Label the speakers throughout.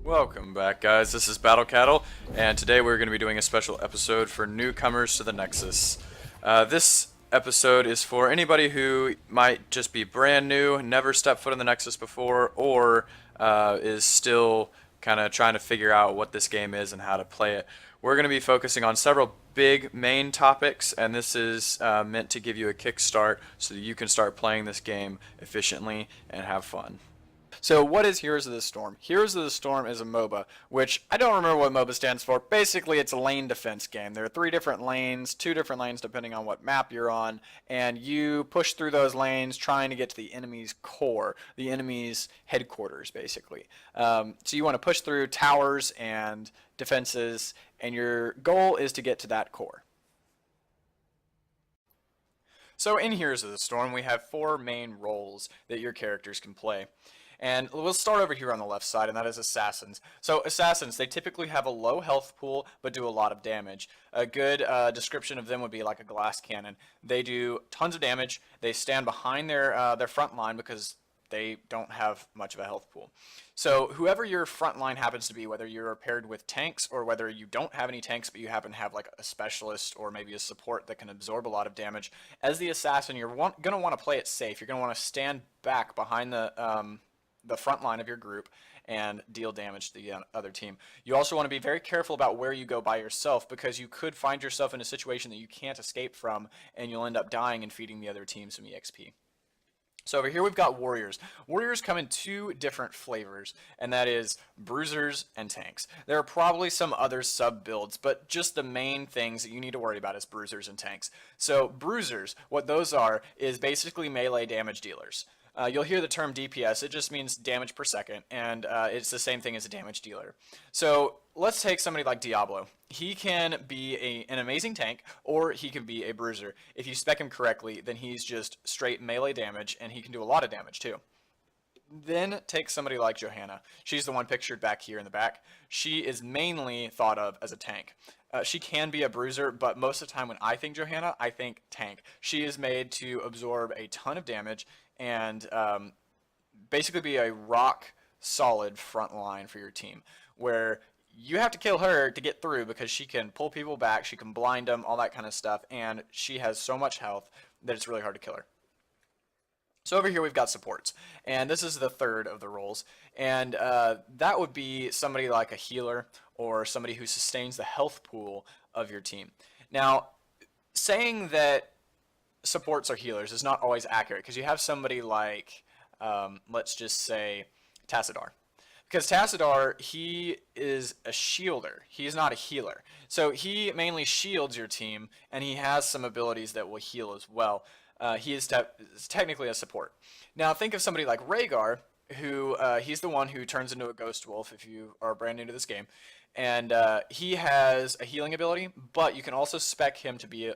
Speaker 1: Welcome back, guys. This is Battlecattle, and today we're going to be doing a special episode for Newcomers to the Nexus. This episode is for anybody who might just be brand new, never stepped foot in the Nexus before, or is still kind of trying to figure out what this game is and how to play it. We're going to be focusing on several big main topics, and this is meant to give you a kickstart so that you can start playing this game efficiently and have fun. So what is Heroes of the Storm? Heroes of the Storm is a MOBA, which I don't remember what MOBA stands for. Basically, it's a lane defense game. There are 3 different lanes, 2 different lanes depending on what map you're on, and you push through those lanes trying to get to the enemy's core, the enemy's headquarters, basically. So you want to push through towers and defenses, and your goal is to get to that core. So in Heroes of the Storm, we have 4 main roles that your characters can play. And we'll start over here on the left side, and that is Assassins. So Assassins, they typically have a low health pool, but do a lot of damage. A good description of them would be like a glass cannon. They do tons of damage. They stand behind their front line because they don't have much of a health pool. So whoever your front line happens to be, whether you're paired with tanks or whether you don't have any tanks but you happen to have like a specialist or maybe a support that can absorb a lot of damage, as the assassin you're going to want to play it safe. You're going to want to stand back behind the front line of your group and deal damage to the other team. You also want to be very careful about where you go by yourself, because you could find yourself in a situation that you can't escape from and you'll end up dying and feeding the other team some EXP. So over here we've got warriors. Warriors come in 2 different flavors, and that is bruisers and tanks. There are probably some other sub builds, but just the main things that you need to worry about is bruisers and tanks. So bruisers, what those are is basically melee damage dealers. You'll hear the term DPS. It just means damage per second, and it's the same thing as a damage dealer. So let's take somebody like Diablo. He can be an amazing tank, or he can be a bruiser. If you spec him correctly, then he's just straight melee damage, and he can do a lot of damage too. Then take somebody like Johanna. She's the one pictured back here in the back. She is mainly thought of as a tank. She can be a bruiser, but most of the time when I think Johanna, I think tank. She is made to absorb a ton of damage and basically be a rock solid front line for your team, where you have to kill her to get through because she can pull people back, she can blind them, all that kind of stuff, and she has so much health that it's really hard to kill her. So over here we've got supports, and this is the 3rd of the roles, and that would be somebody like a healer or somebody who sustains the health pool of your team. Now, saying that supports are healers is not always accurate, because you have somebody like, let's just say, Tassadar. Because Tassadar, he is a shielder. He is not a healer. So he mainly shields your team, and he has some abilities that will heal as well. He is technically a support. Now think of somebody like Rhaegar, who he's the one who turns into a ghost wolf if you are brand new to this game. And he has a healing ability, but you can also spec him to be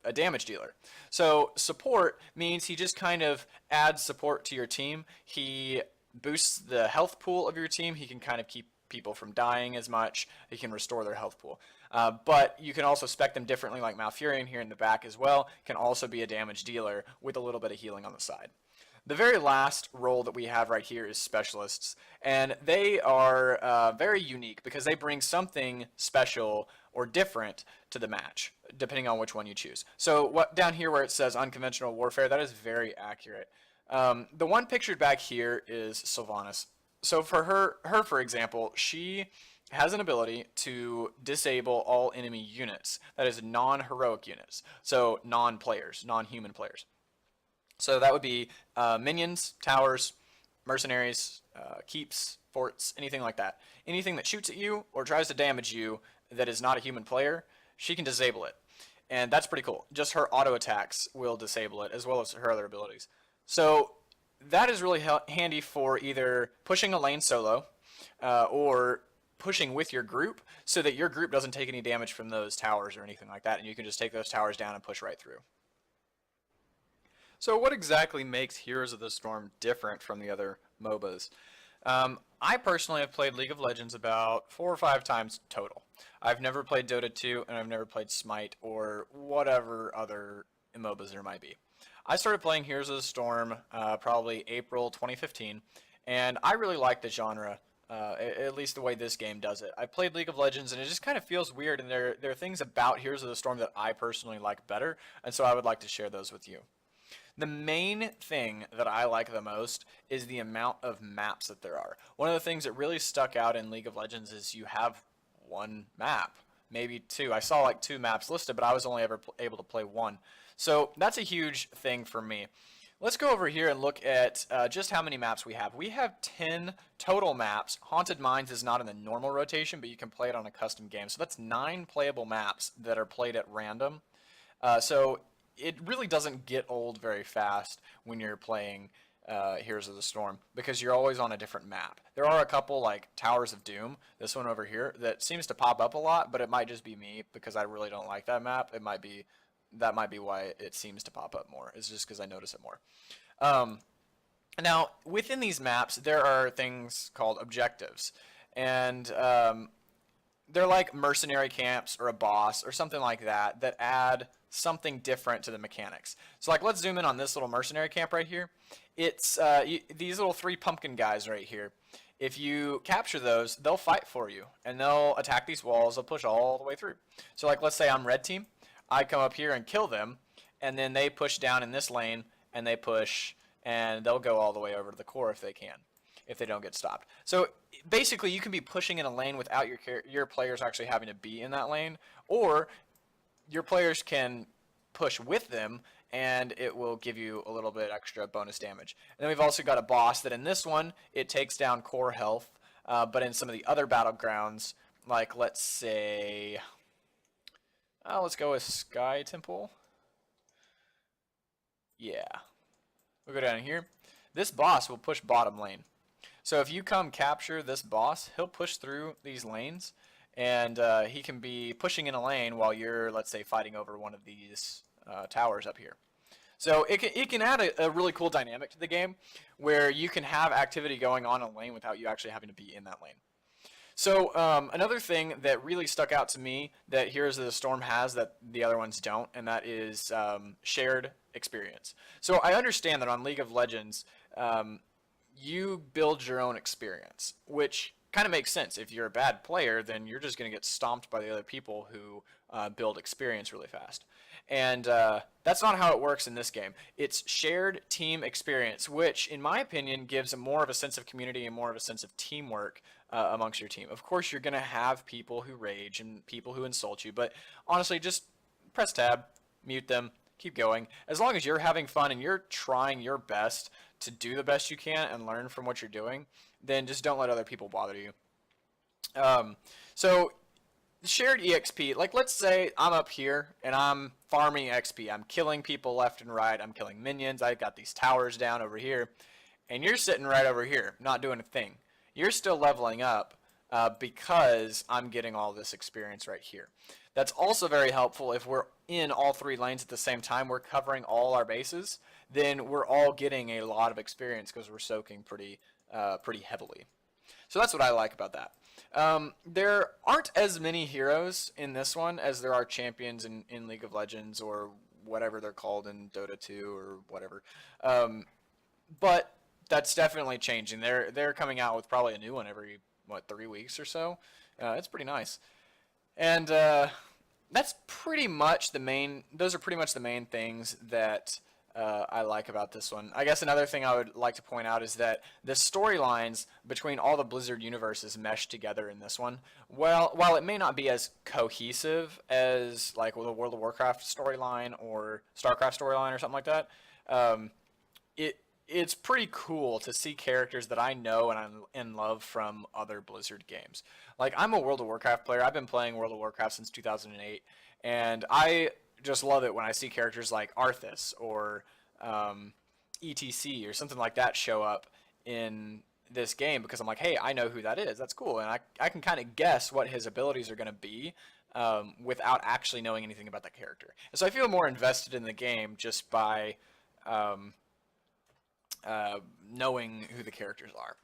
Speaker 1: a damage dealer. So support means he just kind of adds support to your team. He boosts the health pool of your team. He can kind of keep people from dying as much. He can restore their health pool. But you can also spec them differently, like Malfurion here in the back as well. Can also be a damage dealer with a little bit of healing on the side. The very last role that we have right here is specialists, and they are very unique because they bring something special or different to the match, depending on which one you choose. So what down here where it says unconventional warfare, that is very accurate. The one pictured back here is Sylvanas. So for her for example, she has an ability to disable all enemy units. That is non-heroic units, so non-players, non-human players. So that would be minions, towers, mercenaries, keeps, forts, anything like that. Anything that shoots at you or tries to damage you that is not a human player, she can disable it. And that's pretty cool. Just her auto attacks will disable it, as well as her other abilities. So that is really handy for either pushing a lane solo or pushing with your group, so that your group doesn't take any damage from those towers or anything like that, and you can just take those towers down and push right through. So what exactly makes Heroes of the Storm different from the other MOBAs? I personally have played League of Legends about 4 or 5 times total. I've never played Dota 2, and I've never played Smite or whatever other MOBAs there might be. I started playing Heroes of the Storm probably April 2015, and I really like the genre at least the way this game does it. I played League of Legends and it just kind of feels weird, and there are things about Heroes of the Storm that I personally like better, and so I would like to share those with you. The main thing that I like the most is the amount of maps that there are. One of the things that really stuck out in League of Legends is you have one map, maybe two. I saw like two maps listed, but I was only ever able to play one. So that's a huge thing for me. Let's go over here and look at just how many maps we have. We have 10 total maps. Haunted Mines is not in the normal rotation, but you can play it on a custom game. So that's 9 playable maps that are played at random. So it really doesn't get old very fast when you're playing Heroes of the Storm, because you're always on a different map. There are a couple like Towers of Doom, this one over here, that seems to pop up a lot, but it might just be me because I really don't like that map. That might be why it seems to pop up more. It's just because I notice it more. Now, within these maps, there are things called objectives, and they're like mercenary camps or a boss or something like that that add something different to the mechanics. So like, let's zoom in on this little mercenary camp right here. It's these little 3 pumpkin guys right here. If you capture those, they'll fight for you, and they'll attack these walls. They'll push all the way through. So like, let's say I'm red team. I come up here and kill them, and then they push down in this lane, and they push, and they'll go all the way over to the core if they can, if they don't get stopped. So basically, you can be pushing in a lane without your players actually having to be in that lane, or your players can push with them, and it will give you a little bit extra bonus damage. And then we've also got a boss that in this one, it takes down core health, but in some of the other battlegrounds, like let's say... let's go with Sky Temple. Yeah. We'll go down here. This boss will push bottom lane. So if you come capture this boss, he'll push through these lanes, and he can be pushing in a lane while you're, let's say, fighting over one of these towers up here. So it can add a really cool dynamic to the game where you can have activity going on in a lane without you actually having to be in that lane. So another thing that really stuck out to me that Heroes of the Storm has that the other ones don't, and that is shared experience. So I understand that on League of Legends, you build your own experience, which kind of makes sense. If you're a bad player, then you're just going to get stomped by the other people who build experience really fast. And that's not how it works in this game. It's shared team experience, which, in my opinion, gives more of a sense of community and more of a sense of teamwork amongst your team. Of course, you're going to have people who rage and people who insult you, but honestly, just press tab, mute them, keep going. As long as you're having fun and you're trying your best to do the best you can and learn from what you're doing, then just don't let other people bother you. So shared EXP, like let's say I'm up here and I'm farming XP. I'm killing people left and right. I'm killing minions. I got these towers down over here, and you're sitting right over here not doing a thing. You're still leveling up because I'm getting all this experience right here. That's also very helpful if we're in all 3 lanes at the same time. We're covering all our bases, then we're all getting a lot of experience because we're soaking pretty heavily. So that's what I like about that. There aren't as many heroes in this one as there are champions in League of Legends or whatever they're called in Dota 2 or whatever. But that's definitely changing. They're coming out with probably a new one every 3 weeks or so. It's pretty nice. And that's pretty much the main. Those are pretty much the main things that I like about this one. I guess another thing I would like to point out is that the storylines between all the Blizzard universes mesh together in this one. While it may not be as cohesive as like the World of Warcraft storyline or StarCraft storyline or something like that, it's pretty cool to see characters that I know and love from other Blizzard games. Like, I'm a World of Warcraft player. I've been playing World of Warcraft since 2008, and I just love it when I see characters like Arthas or ETC or something like that show up in this game, because I'm like, hey, I know who that is. That's cool, and I can kind of guess what his abilities are going to be without actually knowing anything about that character. And so I feel more invested in the game just by knowing who the characters are.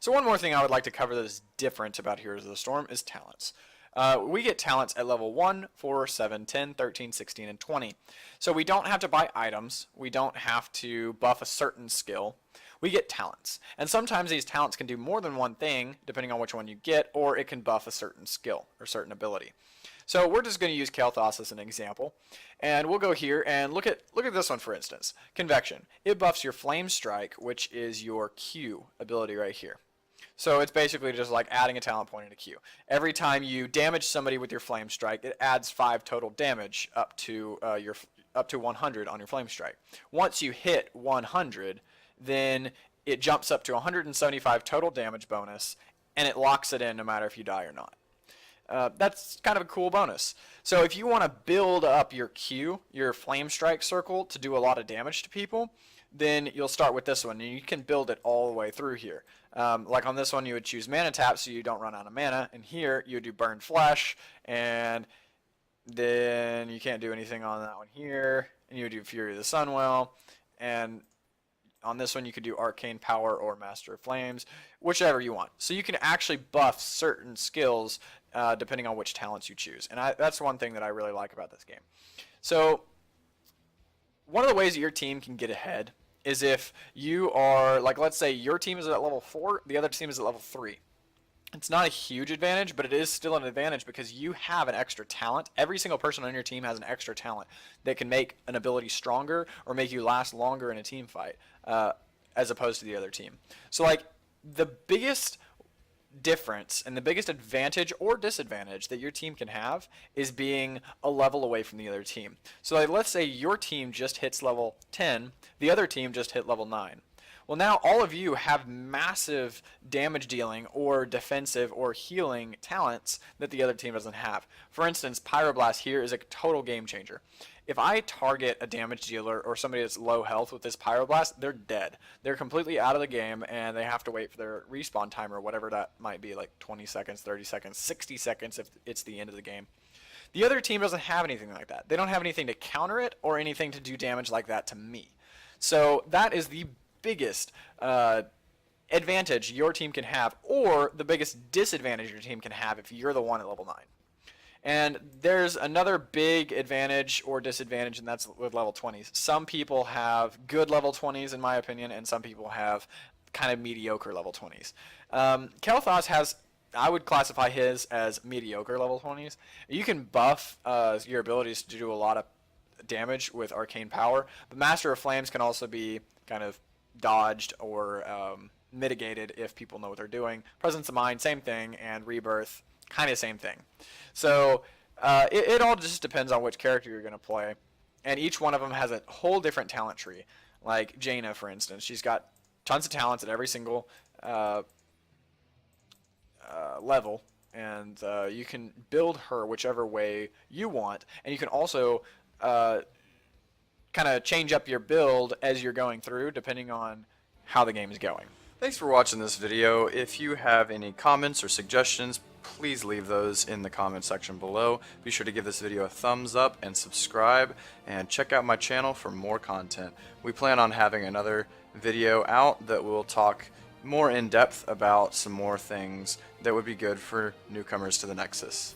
Speaker 1: So one more thing I would like to cover that is different about Heroes of the Storm is talents. We get talents at level 1, 4, 7, 10, 13, 16, and 20. So we don't have to buy items. We don't have to buff a certain skill. we get talents. And sometimes these talents can do more than one thing, depending on which one you get, or it can buff a certain skill or certain ability. So we're just going to use HotS as an example, and we'll go here and look at this one, for instance. Convection. It buffs your Flame Strike, which is your Q ability right here. So it's basically just like adding a talent point in a Q. Every time you damage somebody with your Flame Strike, it adds 5 total damage up to 100 on your Flame Strike. Once you hit 100, then it jumps up to 175 total damage bonus, and it locks it in no matter if you die or not. That's kind of a cool bonus. So if you want to build up your Q, your Flame Strike circle, to do a lot of damage to people, then you'll start with this one, and you can build it all the way through here. Like on this one, you would choose Mana Tap so you don't run out of mana, and here you would do Burn Flesh, and then you can't do anything on that one here, and you would do Fury of the Sunwell, and on this one you could do Arcane Power or Master of Flames, whichever you want. So you can actually buff certain skills depending on which talents you choose, and that's one thing that I really like about this game. So one of the ways that your team can get ahead is if you are, like, let's say your team is at level 4, the other team is at level 3. It's not a huge advantage, but it is still an advantage because you have an extra talent. Every single person on your team has an extra talent that can make an ability stronger or make you last longer in a team fight as opposed to the other team. So, like, the biggest difference and the biggest advantage or disadvantage that your team can have is being a level away from the other team. So, like, let's say your team just hits level 10, the other team just hit level 9. Well, now all of you have massive damage dealing or defensive or healing talents that the other team doesn't have. For instance, Pyroblast here is a total game changer. If I target a damage dealer or somebody that's low health with this Pyroblast, they're dead. They're completely out of the game, and they have to wait for their respawn time or whatever that might be, like 20 seconds, 30 seconds, 60 seconds if it's the end of the game. The other team doesn't have anything like that. They don't have anything to counter it or anything to do damage like that to me. So that is the biggest advantage your team can have, or the biggest disadvantage your team can have if you're the one at level 9. And there's another big advantage or disadvantage, and that's with level 20s. Some people have good level 20s, in my opinion, and some people have kind of mediocre level 20s. HotS has, I would classify his as mediocre level 20s. You can buff your abilities to do a lot of damage with Arcane Power, but Master of Flames can also be kind of dodged or mitigated if people know what they're doing. Presence of Mind, same thing, and Rebirth, kind of same thing. So it all just depends on which character you're going to play, and each one of them has a whole different talent tree. Like Jaina, for instance, she's got tons of talents at every single level, and you can build her whichever way you want, and you can also kind of change up your build as you're going through depending on how the game is going. Thanks for watching this video. If you have any comments or suggestions, please leave those in the comment section below. Be sure to give this video a thumbs up and subscribe, and check out my channel for more content. We plan on having another video out that will talk more in depth about some more things that would be good for newcomers to the Nexus.